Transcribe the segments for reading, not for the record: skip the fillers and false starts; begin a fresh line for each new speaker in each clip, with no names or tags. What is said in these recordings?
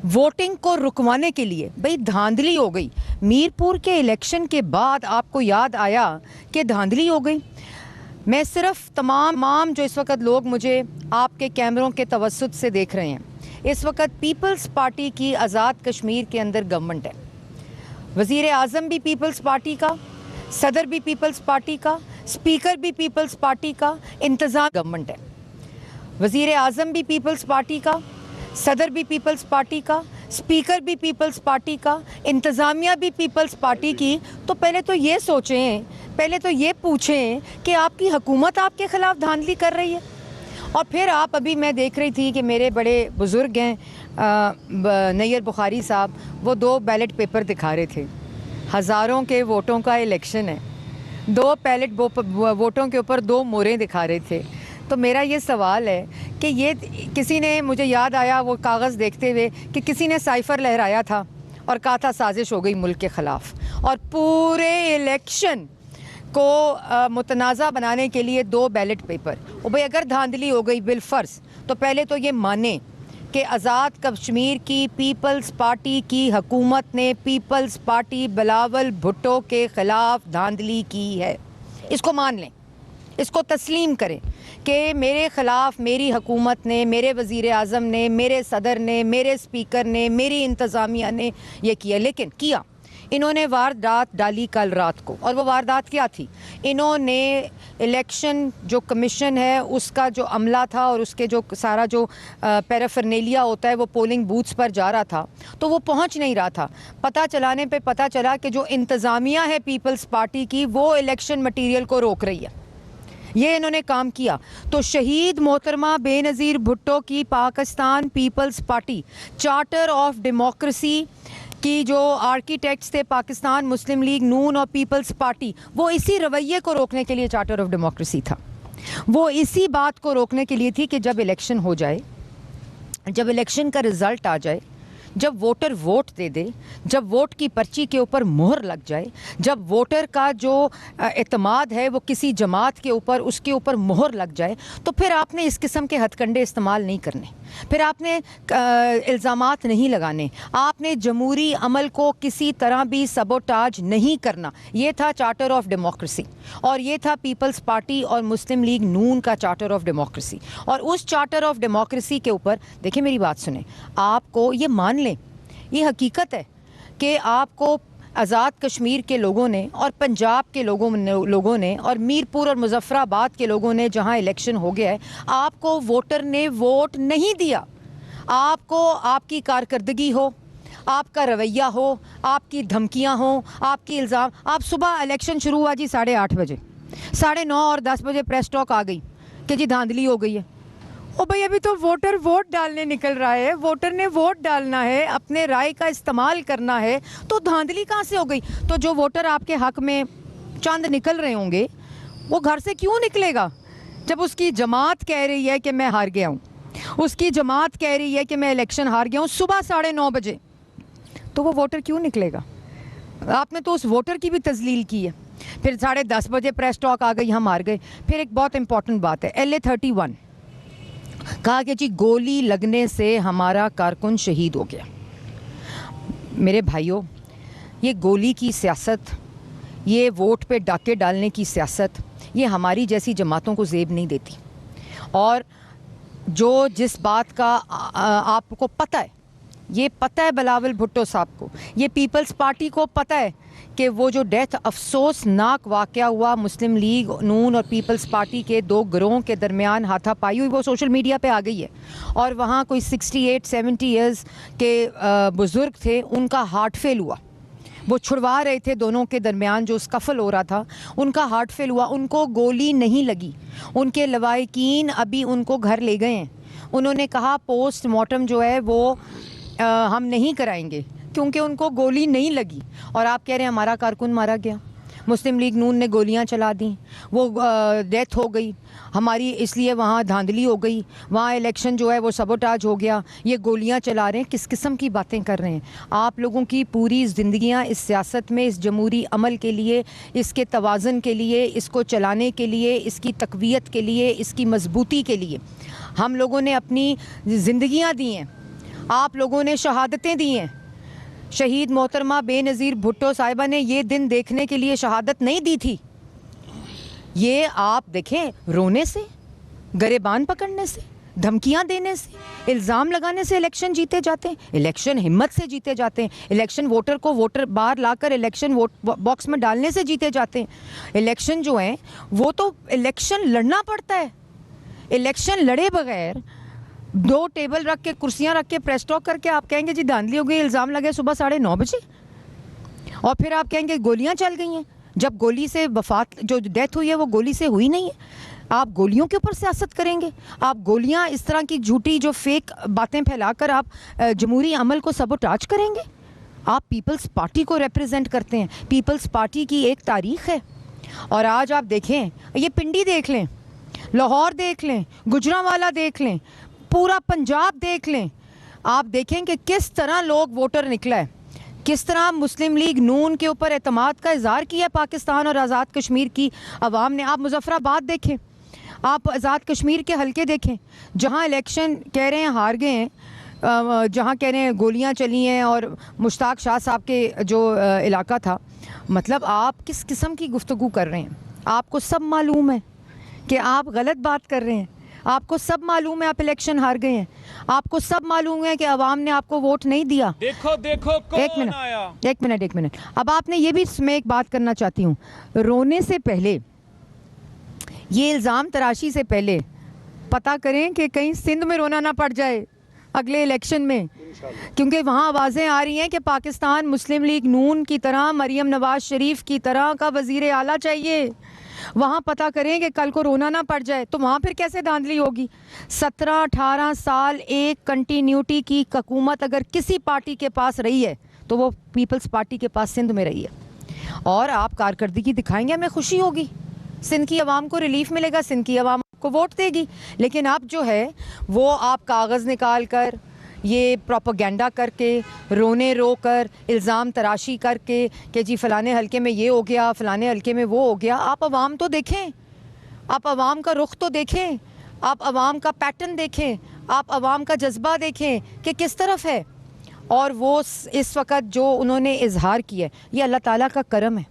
Voting को रुकवाने के लिए भाई धांधली हो गई। मीरपुर के इलेक्शन के बाद आपको याद आया कि धांधली हो गई। मैं सिर्फ तमाम जो इस वक्त लोग मुझे आपके कैमरों के तवस्सुत से देख रहे हैं, इस वक्त पीपल्स पार्टी की आज़ाद कश्मीर के अंदर गवर्नमेंट है। वज़ीर आज़म भी पीपल्स पार्टी का, सदर भी पीपल्स पार्टी का, स्पीकर भी पीपल्स पार्टी का, इंतज़ाम गवर्नमेंट है। वज़ीर आज़म भी पीपल्स पार्टी का, सदर भी पीपल्स पार्टी का, स्पीकर भी पीपल्स पार्टी का, इंतज़ामिया भी पीपल्स पार्टी की। तो पहले तो ये सोचें, पहले तो ये पूछें कि आपकी हुकूमत आपके ख़िलाफ़ धांधली कर रही है। और फिर आप, अभी मैं देख रही थी कि मेरे बड़े बुज़ुर्ग हैं नैयर बुखारी साहब, वो 2 बैलेट पेपर दिखा रहे थे। हज़ारों के वोटों का इलेक्शन है, 2 बैलेट वोटों के ऊपर 2 मोहरें दिखा रहे थे। तो मेरा ये सवाल है कि ये किसी ने, मुझे याद आया वो कागज़ देखते हुए कि किसी ने साइफ़र लहराया था और कहा था साजिश हो गई मुल्क के ख़िलाफ़, और पूरे इलेक्शन को मुतनाज़ा बनाने के लिए 2 बैलेट पेपर। और भाई अगर धांधली हो गई बिलफ़र्ज़, तो पहले तो ये माने कि आज़ाद कश्मीर की पीपल्स पार्टी की हुकूमत ने पीपल्स पार्टी बिलावल भुट्टो के ख़िलाफ़ धांधली की है। इसको मान लें, इसको तस्लीम करें कि मेरे ख़िलाफ़ मेरी हुकूमत ने, मेरे वज़ीर आज़म ने, मेरे सदर ने, मेरे स्पीकर ने, मेरी इंतज़ामिया ने ये किया। लेकिन किया इन्होंने वारदात डाली कल रात को, और वो वारदात क्या थी? इन्होंने इलेक्शन जो कमीशन है उसका जो अमला था और उसके जो सारा जो पैराफर्नेलिया होता है वो पोलिंग बूथ्स पर जा रहा था, तो वो पहुंच नहीं रहा था। पता चलाने पे पता चला कि जो इंतज़ामिया है पीपल्स पार्टी की, वो इलेक्शन मटीरियल को रोक रही है। ये इन्होंने काम किया। तो शहीद मोहतरमा बेनज़ीर भुट्टो की Pakistan Peoples Party, charter of democracy की जो आर्किटेक्ट्स थे पाकिस्तान मुस्लिम लीग नून और पीपल्स पार्टी, वो इसी रवैये को रोकने के लिए चार्टर ऑफ डेमोक्रेसी था। वो इसी बात को रोकने के लिए थी कि जब इलेक्शन हो जाए, जब इलेक्शन का रिज़ल्ट आ जाए, जब वोटर वोट दे दे, जब वोट की पर्ची के ऊपर मोहर लग जाए, जब वोटर का जो एतमाद है वो किसी जमात के ऊपर, उसके ऊपर मोहर लग जाए, तो फिर आपने इस किस्म के हथकंडे इस्तेमाल नहीं करने, फिर आपने इल्ज़ामात नहीं लगाने, आपने जमहूरी अमल को किसी तरह भी सबोटाज नहीं करना। ये था चार्टर ऑफ डेमोक्रेसी, और ये था पीपल्स पार्टी और मुस्लिम लीग नून का चार्टर ऑफ डेमोक्रेसी। और उस चार्टर ऑफ डेमोक्रेसी के ऊपर, देखिए मेरी बात सुने, आपको ये मान लें, ये हकीकत है कि आपको आज़ाद कश्मीर के लोगों ने और पंजाब के लोगों ने और मीरपुर और मुजफ्फराबाद के लोगों ने, जहां इलेक्शन हो गया है, आपको वोटर ने वोट नहीं दिया। आपको आपकी कारकर्दगी हो, आपका रवैया हो, आपकी धमकियां हो, आपकी इल्ज़ाम। आप सुबह इलेक्शन शुरू हुआ जी 8:30 बजे, 9:30 और 10 बजे प्रेस टॉक आ गई कि जी धांधली हो गई है। ओ भाई, अभी तो वोटर वोट डालने निकल रहा है, वोटर ने वोट डालना है, अपने राय का इस्तेमाल करना है, तो धांधली कहाँ से हो गई? तो जो वोटर आपके हक में चंद निकल रहे होंगे, वो घर से क्यों निकलेगा जब उसकी जमात कह रही है कि मैं हार गया हूँ, उसकी जमात कह रही है कि मैं इलेक्शन हार गया हूँ सुबह 9:30 बजे, तो वो वोटर क्यों निकलेगा? आपने तो उस वोटर की भी तजलील की है। फिर 10:30 बजे प्रेस टॉक आ गई, हम हार गए। फिर एक बहुत इंपॉर्टेंट बात है, LA-31 कहा कि जी गोली लगने से हमारा कारकुन शहीद हो गया। मेरे भाइयों, ये गोली की सियासत, ये वोट पे डाके डालने की सियासत, ये हमारी जैसी जमातों को ज़ेब नहीं देती। और जो जिस बात का आपको पता है, ये पता है बिलावल भुट्टो साहब को, ये पीपल्स पार्टी को पता है कि वो जो डेथ अफसोसनाक वाक़या हुआ मुस्लिम लीग नून और पीपल्स पार्टी के 2 गिरोहों के दरमियान हाथापाई हुई, वो सोशल मीडिया पे आ गई है। और वहाँ कोई 68-70 ईयर्स के बुज़ुर्ग थे, उनका हार्ट फेल हुआ। वो छुड़वा रहे थे दोनों के दरमियान जो स्कफल हो रहा था, उनका हार्ट फेल हुआ, उनको गोली नहीं लगी। उनके लवाहिकीन अभी उनको घर ले गए हैं। उन्होंने कहा पोस्टमार्टम जो है वो हम नहीं कराएंगे क्योंकि उनको गोली नहीं लगी। और आप कह रहे हैं हमारा कारकुन मारा गया, मुस्लिम लीग नून ने गोलियां चला दी, वो डेथ हो गई हमारी, इसलिए वहाँ धांधली हो गई, वहाँ इलेक्शन जो है वो सबोटाज हो गया, ये गोलियां चला रहे हैं। किस किस्म की बातें कर रहे हैं? आप लोगों की पूरी ज़िंदगियाँ इस सियासत में, इस जमहूरी अमल के लिए, इसके तवाज़ुन के लिए, इसको चलाने के लिए, इसकी तक़वियत के लिए, इसकी मजबूती के लिए हम लोगों ने अपनी ज़िंदगियाँ दी हैं। आप लोगों ने शहादतें दी हैं। शहीद मोहतरमा बेनज़ीर भुट्टो साहिबा ने ये दिन देखने के लिए शहादत नहीं दी थी। ये आप देखें, रोने से, गरेबान पकड़ने से, धमकियां देने से, इल्ज़ाम लगाने से इलेक्शन जीते जाते हैं। इलेक्शन हिम्मत से जीते जाते हैं। इलेक्शन वोटर को वोटर बाहर लाकर इलेक्शन वोट बॉक्स में डालने से जीते जाते हैं। इलेक्शन जो है वो तो इलेक्शन लड़ना पड़ता है। इलेक्शन लड़े बगैर 2 टेबल रख के, कुर्सियां रख के, प्रेस टॉक करके आप कहेंगे जी धांधली हो गई, इल्ज़ाम लगे सुबह 9:30 बजे, और फिर आप कहेंगे गोलियां चल गई हैं। जब गोली से वफात, जो डेथ हुई है वो गोली से हुई नहीं है। आप गोलियों के ऊपर सियासत करेंगे। आप गोलियां, इस तरह की झूठी जो फेक बातें फैलाकर आप जमहूरी अमल को सबोटाज करेंगे। आप पीपल्स पार्टी को रिप्रेजेंट करते हैं। पीपल्स पार्टी की एक तारीख है। और आज आप देखें, ये पिंडी देख लें, लाहौर देख लें, गुजरांवाला देख लें, पूरा पंजाब देख लें, आप देखें कि किस तरह लोग वोटर निकला है, किस तरह मुस्लिम लीग नून के ऊपर एतमाद का इजहार किया पाकिस्तान और आज़ाद कश्मीर की अवाम ने। आप मुजफ्फराबाद देखें, आप आज़ाद कश्मीर के हलके देखें, जहां इलेक्शन कह रहे हैं हार गए हैं, जहां कह रहे हैं गोलियां चली हैं, और मुश्ताक शाह साहब के जो इलाका था। मतलब आप किस किस्म की गुफ्तगू कर रहे हैं? आपको सब मालूम है कि आप गलत बात कर रहे हैं। आपको सब मालूम है आप इलेक्शन हार गए हैं। आपको सब मालूम है कि अवाम ने आपको वोट नहीं दिया।
देखो देखो कौन आया।
एक मिनट। अब आपने ये भी, मैं एक बात करना चाहती हूँ, रोने से पहले, ये इल्ज़ाम तराशी से पहले पता करें कि कहीं सिंध में रोना ना पड़ जाए अगले इलेक्शन में, क्योंकि वहाँ आवाज़ें आ रही हैं कि पाकिस्तान मुस्लिम लीग नून की तरह, मरियम नवाज शरीफ की तरह का वज़ीर आला चाहिए। वहाँ पता करें कि कल को रोना ना पड़ जाए, तो वहाँ फिर कैसे धांधली होगी? 17-18 साल एक कंटिन्यूटी की हुकूमत अगर किसी पार्टी के पास रही है तो वो पीपल्स पार्टी के पास सिंध में रही है। और आप कारकर्दगी दिखाएंगे, हमें खुशी होगी, सिंध की आवाम को रिलीफ मिलेगा, सिंध की आवाम को वोट देगी। लेकिन अब जो है वो आप कागज़ निकाल कर, ये प्रोपेगेंडा करके, रोने रो कर, इल्ज़ाम तराशी करके कि जी फ़लाने हलके में ये हो गया, फ़लाने हलके में वो हो गया। आप आवाम तो देखें, आप आवाम का रुख तो देखें, आप आवाम का पैटर्न देखें, आप आवाम का जज्बा देखें कि किस तरफ है। और वो इस वक्त जो उन्होंने इजहार किया है, ये अल्लाह ताला का करम है।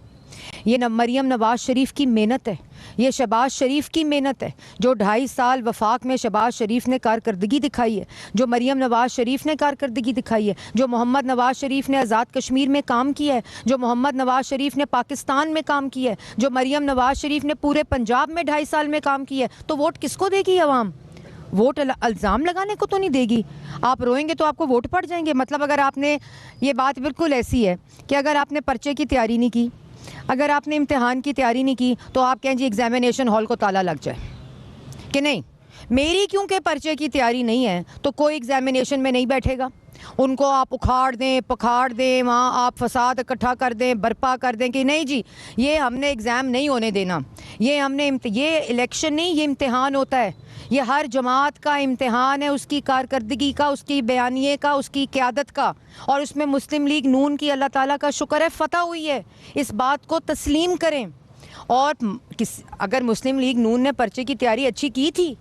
ये मरियम नवाज शरीफ की मेहनत है, ये शहबाज शरीफ की मेहनत है। जो 2.5 साल वफाक में शहबाज शरीफ ने कारकर्दगी दिखाई है, जो मरियम नवाज शरीफ ने कारकर्दगी दिखाई है, जो मोहम्मद नवाज शरीफ ने आज़ाद कश्मीर में काम किया है, जो मोहम्मद नवाज शरीफ ने पाकिस्तान में काम किया है, जो मरियम नवाज शरीफ ने पूरे पंजाब में 2.5 साल में काम किया है, तो वोट किसको देगी आवाम? वोट इल्ज़ाम लगाने को तो नहीं देगी। आप रोएंगे तो आपको वोट पड़ जाएंगे। मतलब अगर आपने, ये बात बिल्कुल ऐसी है कि अगर आपने पर्चे की तैयारी नहीं की, अगर आपने इम्तिहान की तैयारी नहीं की, तो आप कहें जी एग्जामिनेशन हॉल को ताला लग जाए कि नहीं, मेरी क्योंकि पर्चे की तैयारी नहीं है तो कोई एग्जामिनेशन में नहीं बैठेगा। उनको आप उखाड़ दें, पखाड़ दें, वहाँ आप फसाद इकट्ठा कर दें, बर्पा कर दें कि नहीं जी ये हमने एग्ज़ाम नहीं होने देना, ये इलेक्शन नहीं, ये इम्तिहान होता है, ये हर जमात का इम्तिहान है, उसकी कारकर्दगी का, उसकी बयानिए का, उसकी क़यादत का। और उसमें मुस्लिम लीग नून की अल्लाह ताला का शुक्र है फ़तह हुई है। इस बात को तस्लीम करें। और अगर मुस्लिम लीग नून ने पर्चे की तैयारी अच्छी की थी,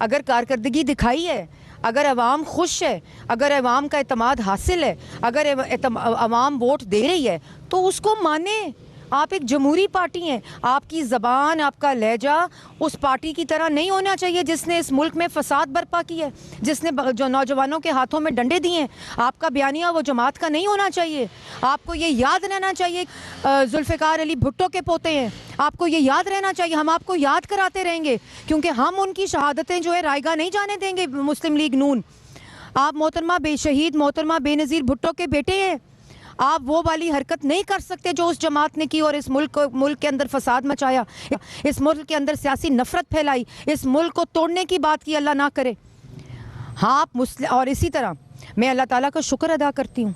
अगर कारकर्दगी दिखाई है, अगर अवाम खुश है, अगर अवाम का एतमाद हासिल है, अगर अवाम वोट दे रही है, तो उसको माने। आप एक जमहूरी पार्टी हैं, आपकी ज़बान, आपका लहजा उस पार्टी की तरह नहीं होना चाहिए जिसने इस मुल्क में फसाद बर्पा की है, जिसने जो नौजवानों के हाथों में डंडे दिए हैं। आपका बयानिया वो जमात का नहीं होना चाहिए। आपको ये याद रहना चाहिए, जुल्फ़िकार अली भुट्टो के पोते हैं, आपको ये याद रहना चाहिए। हम आपको याद कराते रहेंगे क्योंकि हम उनकी शहादतें जो है रायगा नहीं जाने देंगे मुस्लिम लीग नून। आप शहीद मोहतरमा बेनज़ीर भुट्टो के बेटे हैं। आप वो वाली हरकत नहीं कर सकते जो उस जमात ने की और इस मुल्क के अंदर फसाद मचाया, इस मुल्क के अंदर सियासी नफरत फैलाई, इस मुल्क को तोड़ने की बात की, अल्लाह ना करे। हाँ, आप मुस्लिम, और इसी तरह मैं अल्लाह ताला का शुक्र अदा करती हूँ,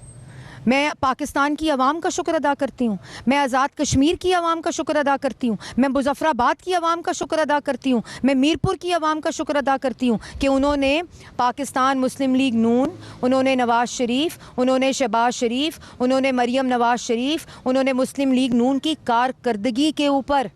मैं पाकिस्तान की आवाम का शुक्र अदा करती हूँ, मैं आज़ाद कश्मीर की आवाम का शुक्र अदा करती हूँ, मैं मुजफ्फराबाद की आवाम का शुक्र अदा करती हूँ, मैं मीरपुर की आवाम का शुक्र अदा करती हूँ कि उन्होंने पाकिस्तान मुस्लिम लीग नून, उन्होंने नवाज़ शरीफ, उन्होंने शहबाज शरीफ, उन्होंने मरियम नवाज़ शरीफ, उन्होंने मुस्लिम लीग नून की कारकर्दगी के ऊपर,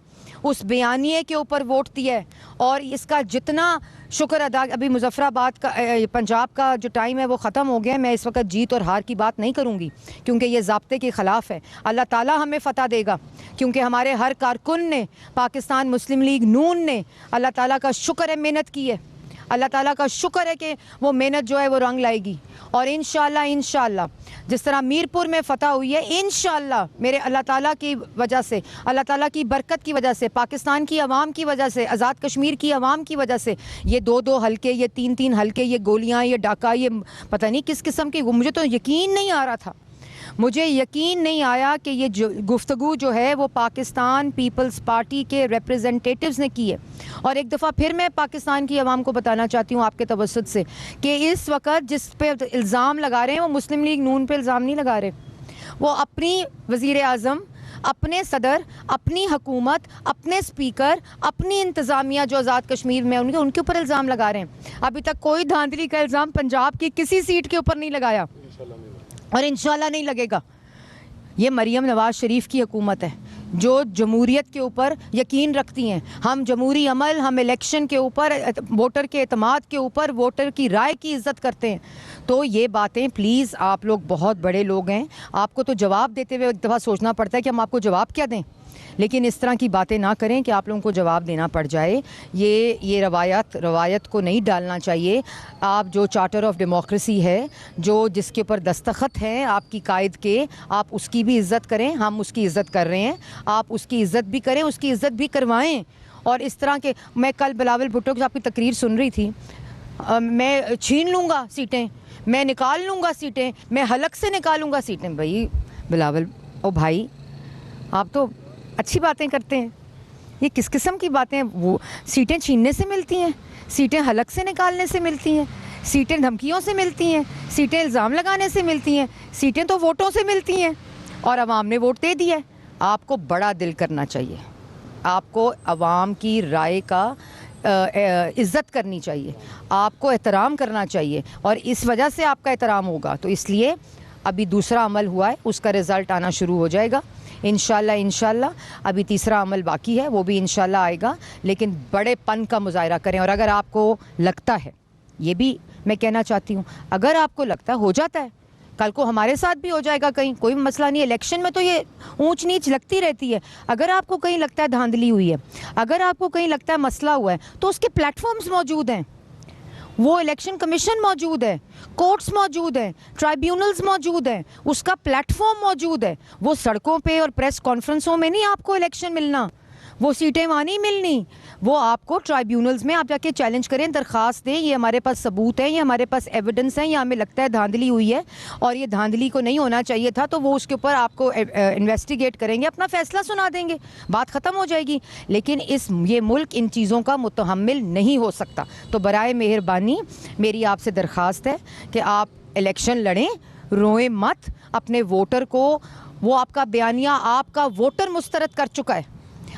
उस बयानिए के ऊपर वोट दिया है। और इसका जितना शुक्र अदा, अभी मुजफ्फराबाद का पंजाब का जो टाइम है वो ख़त्म हो गया है। मैं इस वक्त जीत और हार की बात नहीं करूँगी क्योंकि ये ज़ाब्ते के ख़िलाफ़ है। अल्लाह ताला हमें फ़तह देगा क्योंकि हमारे हर कारकुन ने, पाकिस्तान मुस्लिम लीग नून ने, अल्लाह ताला का शुक्र है मेहनत की है। अल्लाह ताला का शुक्र है कि वो मेहनत जो है वो रंग लाएगी और इंशाअल्लाह जिस तरह मीरपुर में फ़तह हुई है, इंशाअल्लाह मेरे अल्लाह ताला की वजह से, अल्लाह ताला की बरकत की वजह से, पाकिस्तान की आवाम की वजह से, आज़ाद कश्मीर की आवाम की वजह से ये 2-2 हल्के, ये 3-3 हल्के, ये गोलियां, ये डाका, ये पता नहीं किस किस्म की, मुझे तो यकीन नहीं आ रहा था, मुझे यकीन नहीं आया कि ये जो गुफ्तगू जो है वो पाकिस्तान पीपल्स पार्टी के रिप्रेजेंटेटिव्स ने की है। और एक दफ़ा फिर मैं पाकिस्तान की आवाम को बताना चाहती हूँ आपके तवज्जुद से कि इस वक्त जिस पे इल्ज़ाम लगा रहे हैं वो मुस्लिम लीग नून पे इल्ज़ाम नहीं लगा रहे, वो अपनी वज़ीर आज़म, अपने सदर, अपनी हुकूमत, अपने स्पीकर, अपनी इंतज़ामिया जो आज़ाद कश्मीर में उनके ऊपर इल्ज़ाम लगा रहे हैं। अभी तक कोई धांधली का इल्ज़ाम पंजाब की किसी सीट के ऊपर नहीं लगाया और इंशाल्लाह नहीं लगेगा। ये मरियम नवाज़ शरीफ की हुकूमत है जो जमहूरियत के ऊपर यकीन रखती हैं। हम जमहूरी अमल, हम इलेक्शन के ऊपर, वोटर के एतमाद के ऊपर, वोटर की राय की इज़्ज़त करते हैं। तो ये बातें प्लीज़, आप लोग बहुत बड़े लोग हैं, आपको तो जवाब देते हुए एक दफ़ा सोचना पड़ता है कि हम आपको जवाब क्या दें, लेकिन इस तरह की बातें ना करें कि आप लोगों को जवाब देना पड़ जाए। ये रवायत को नहीं डालना चाहिए। आप जो चार्टर ऑफ डेमोक्रेसी है, जो जिसके ऊपर दस्तखत हैं आपकी कायद के, आप उसकी भी इज़्ज़त करें। हम उसकी इज़्ज़त कर रहे हैं, आप उसकी इज़्ज़त भी करें, उसकी इज़्ज़त भी करवाएं। और इस तरह के, मैं कल बिलावल भुट्टो की आपकी तकरीर सुन रही थी, मैं छीन लूँगा सीटें, मैं निकाल लूँगा सीटें, मैं हलक से निकालूँगा सीटें। भाई बिलावल, ओ भाई, आप तो अच्छी बातें करते हैं, ये किस किस्म की बातें हैं? वो सीटें छीनने से मिलती हैं, सीटें हलक से निकालने से मिलती हैं, सीटें धमकियों से मिलती हैं, सीटें इल्ज़ाम लगाने से मिलती हैं, सीटें तो वोटों से मिलती हैं और आवाम ने वोट दे दिया है। आपको बड़ा दिल करना चाहिए, आपको आवाम की राय का इज़्ज़त करनी चाहिए, आपको एहतराम करना चाहिए और इस वजह से आपका एहतराम होगा। तो इसलिए अभी दूसरा अमल हुआ है, उसका रिज़ल्ट आना शुरू हो जाएगा इंशाल्लाह। अभी तीसरा अमल बाकी है, वो भी इंशाल्लाह आएगा, लेकिन बड़े पन का मुजाहरा करें। और अगर आपको लगता है, ये भी मैं कहना चाहती हूँ, अगर आपको लगता है, हो जाता है, कल को हमारे साथ भी हो जाएगा कहीं, कोई मसला नहीं है। इलेक्शन में तो ये ऊंच नीच लगती रहती है। अगर आपको कहीं लगता है धांधली हुई है, अगर आपको कहीं लगता है मसला हुआ है, तो उसके प्लेटफॉर्म्स मौजूद हैं, वो इलेक्शन कमीशन मौजूद है, कोर्ट्स मौजूद हैं, ट्राइब्यूनल्स मौजूद हैं, उसका प्लेटफॉर्म मौजूद है। वो सड़कों पे और प्रेस कॉन्फ्रेंसों में नहीं आपको इलेक्शन मिलना, वो सीटें वहाँ नहीं मिलनी, वो आपको ट्राइब्यूनल्स में आप जाके चैलेंज करें, दरख्वास्त दें, ये हमारे पास सबूत है, ये हमारे पास एविडेंस है, ये हमें लगता है धांधली हुई है और ये धांधली को नहीं होना चाहिए था, तो वो उसके ऊपर आपको इन्वेस्टिगेट करेंगे, अपना फैसला सुना देंगे, बात ख़त्म हो जाएगी। लेकिन ये मुल्क इन चीज़ों का मुतहम्मिल नहीं हो सकता। तो बराए मेहरबानी मेरी आपसे दरख्वास्त है कि आप इलेक्शन लड़ें, रोएं मत, अपने वोटर को, वो आपका बयानिया आपका वोटर मुस्तरद कर चुका है,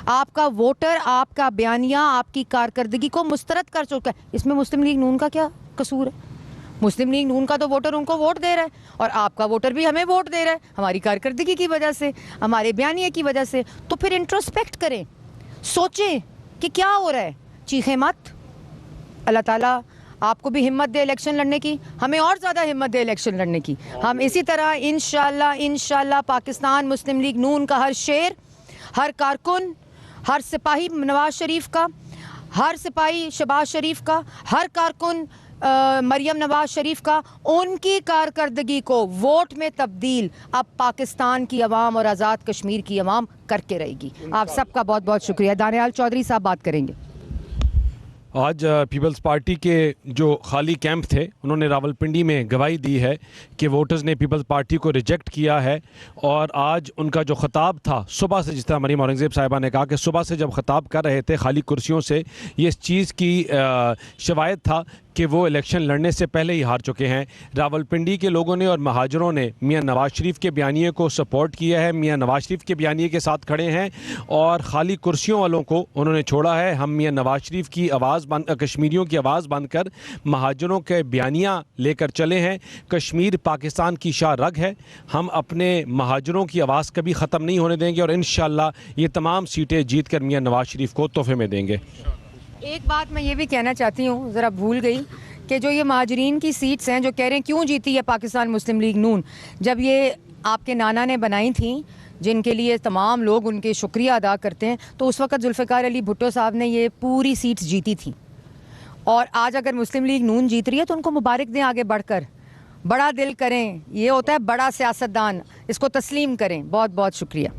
आपका वोटर आपका बयानिया आपकी कारकर्दगी को मुस्तरद कर चुका है। इसमें मुस्लिम लीग नून का क्या कसूर है? मुस्लिम लीग नून का तो वोटर उनको वोट दे रहा है और आपका वोटर भी हमें वोट दे रहा है हमारी कारकर्दगी की वजह से, हमारे बयानिया की वजह से। तो फिर इंट्रोस्पेक्ट करें, सोचें कि क्या हो रहा है, चीखें मत। अल्लाह ताला आपको भी हिम्मत दे इलेक्शन लड़ने की, हमें और ज़्यादा हिम्मत दे इलेक्शन लड़ने की। हम इसी तरह इंशाल्लाह पाकिस्तान मुस्लिम लीग नून का हर शेर, हर कारकुन, हर सिपाही नवाज शरीफ का, हर सिपाही शहबाज शरीफ का, हर कारकुन मरियम नवाज शरीफ का, उनकी कारकर्दगी को वोट में तब्दील अब पाकिस्तान की अवाम और आज़ाद कश्मीर की अवाम करके रहेगी। आप सबका बहुत बहुत शुक्रिया। दानियाल चौधरी साहब बात करेंगे।
आज पीपल्स पार्टी के जो खाली कैंप थे, उन्होंने रावलपिंडी में गवाही दी है कि वोटर्स ने पीपल्स पार्टी को रिजेक्ट किया है। और आज उनका जो ख़िताब था सुबह से, जिस तरह मरीम औरंगज़ेब साहिबा ने कहा कि सुबह से जब ख़िताब कर रहे थे खाली कुर्सियों से, ये इस चीज़ की शवायद था कि वो इलेक्शन लड़ने से पहले ही हार चुके हैं। रावलपिंडी के लोगों ने और महाजरों ने मियां नवाज शरीफ के बयानिए को सपोर्ट किया है, मियां नवाज शरीफ के बयानिए के साथ खड़े हैं और ख़ाली कुर्सियों वालों को उन्होंने छोड़ा है। हम मियां नवाज शरीफ की आवाज़ कश्मीरियों की आवाज़ बनकर महाजरों के बयानिया लेकर चले हैं। कश्मीर पाकिस्तान की शाह रग है, हम अपने महाजरों की आवाज़ कभी ख़त्म नहीं होने देंगे और इंशाअल्लाह ये तमाम सीटें जीत कर मियां नवाज शरीफ को तोहफे में देंगे।
एक बात मैं ये भी कहना चाहती हूँ, ज़रा भूल गई, कि जो ये महाजरीन की सीट्स हैं जो कह रहे हैं क्यों जीती है पाकिस्तान मुस्लिम लीग नून, जब ये आपके नाना ने बनाई थी, जिनके लिए तमाम लोग उनके शुक्रिया अदा करते हैं, तो उस वक्त जुल्फ़िकार अली भुट्टो साहब ने ये पूरी सीट्स जीती थी। और आज अगर मुस्लिम लीग नून जीत रही है तो उनको मुबारक दें, आगे बढ़कर बड़ा दिल करें, ये होता है बड़ा सियासतदान, इसको तस्लीम करें। बहुत बहुत शुक्रिया।